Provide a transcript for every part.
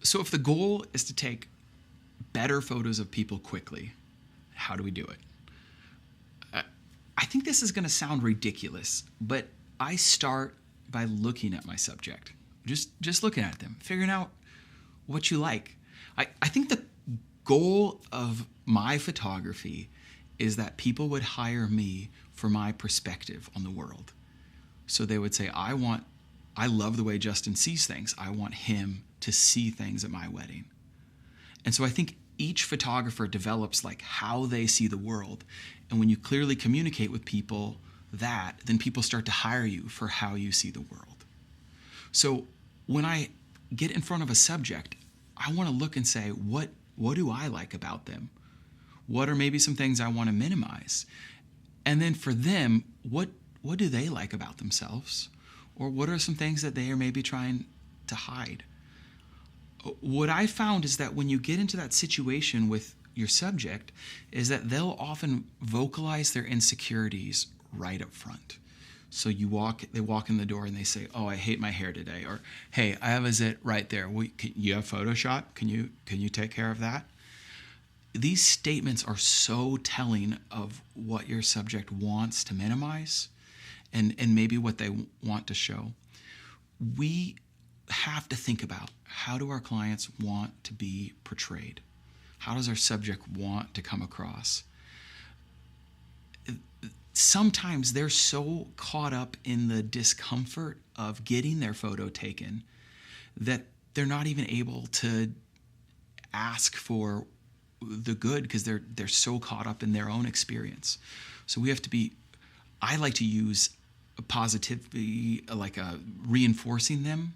So if the goal is to take better photos of people quickly, how do we do it? I think this is going to sound ridiculous, but I start by looking at my subject. Just looking at them, figuring out what you like. I think the goal of my photography is that people would hire me for my perspective on the world. So they would say, I love the way Justin sees things. I want him to see things at my wedding. And so I think each photographer develops like how they see the world. And when you clearly communicate with people that, then people start to hire you for how you see the world. So when I get in front of a subject, I want to look and say, what do I like about them? What are maybe some things I want to minimize? And then for them, what do they like about themselves? Or what are some things that they are maybe trying to hide? What I found is that when you get into that situation with your subject, is that they'll often vocalize their insecurities right up front. So they walk in the door and they say, "Oh, I hate my hair today," or "Hey, I have a zit right there. You have Photoshop? Can you take care of that?" These statements are so telling of what your subject wants to minimize, and maybe what they want to show. We have to think about, how do our clients want to be portrayed? How does our subject want to come across? Sometimes they're so caught up in the discomfort of getting their photo taken that they're not even able to ask for the good because they're so caught up in their own experience. So we have to be, I like to use positivity, like reinforcing them,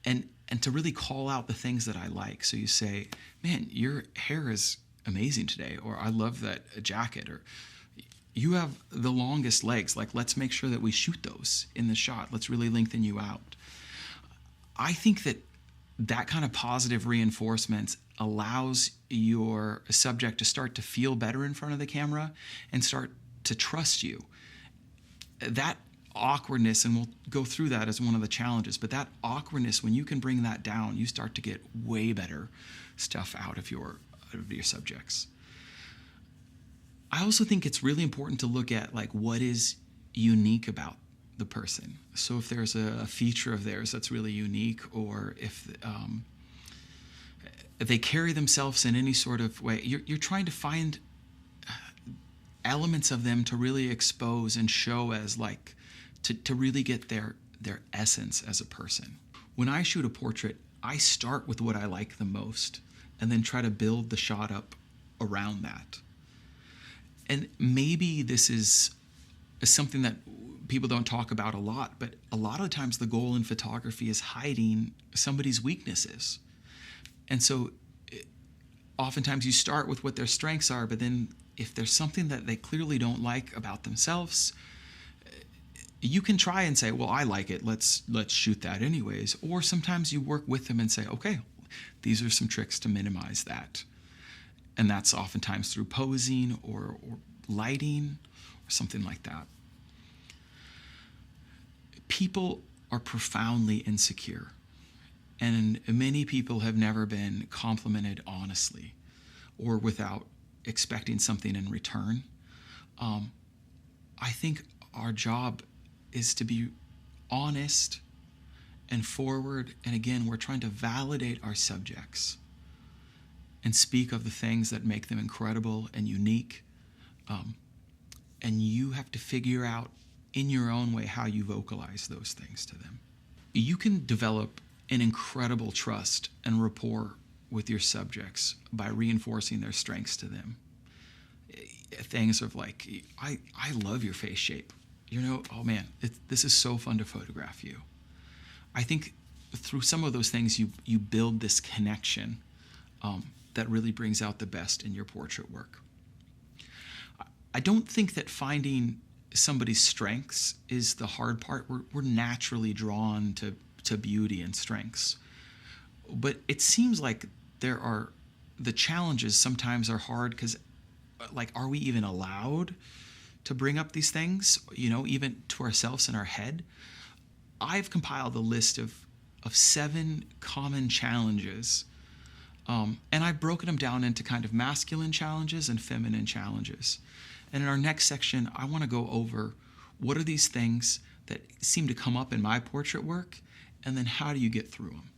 and to really call out the things that I like. So you say, "Man, your hair is amazing today," or "I love that jacket," or "You have the longest legs. Like, let's make sure that we shoot those in the shot. Let's really lengthen you out." I think that kind of positive reinforcement allows your subject to start to feel better in front of the camera and start to trust you. That awkwardness, and we'll go through that as one of the challenges, but that awkwardness, when you can bring that down, you start to get way better stuff out of your subjects. I also think it's really important to look at like what is unique about the person. So if there's a feature of theirs that's really unique, or if they carry themselves in any sort of way, you're trying to find elements of them to really expose and show as like, to really get their essence as a person. When I shoot a portrait, I start with what I like the most and then try to build the shot up around that. And maybe this is something that people don't talk about a lot, but a lot of times the goal in photography is hiding somebody's weaknesses. And so oftentimes you start with what their strengths are, but then if there's something that they clearly don't like about themselves, you can try and say, "Well, I like it. Let's shoot that anyways." Or sometimes you work with them and say, "Okay, these are some tricks to minimize that." And that's oftentimes through posing or lighting or something like that. People are profoundly insecure, and many people have never been complimented honestly or without expecting something in return. I think our job is to be honest and forward, and again, we're trying to validate our subjects and speak of the things that make them incredible and unique. And you have to figure out in your own way how you vocalize those things to them. You can develop an incredible trust and rapport with your subjects by reinforcing their strengths to them. Things of like, I love your face shape. Oh man, this is so fun to photograph you. I think through some of those things, you build this connection that really brings out the best in your portrait work. I don't think that finding somebody's strengths is the hard part. We're naturally drawn to beauty and strengths. But it seems like the challenges sometimes are hard because, like, are we even allowed to bring up these things, even to ourselves in our head? I've compiled a list of 7 common challenges And I've broken them down into kind of masculine challenges and feminine challenges. And in our next section, I want to go over what are these things that seem to come up in my portrait work, and then how do you get through them.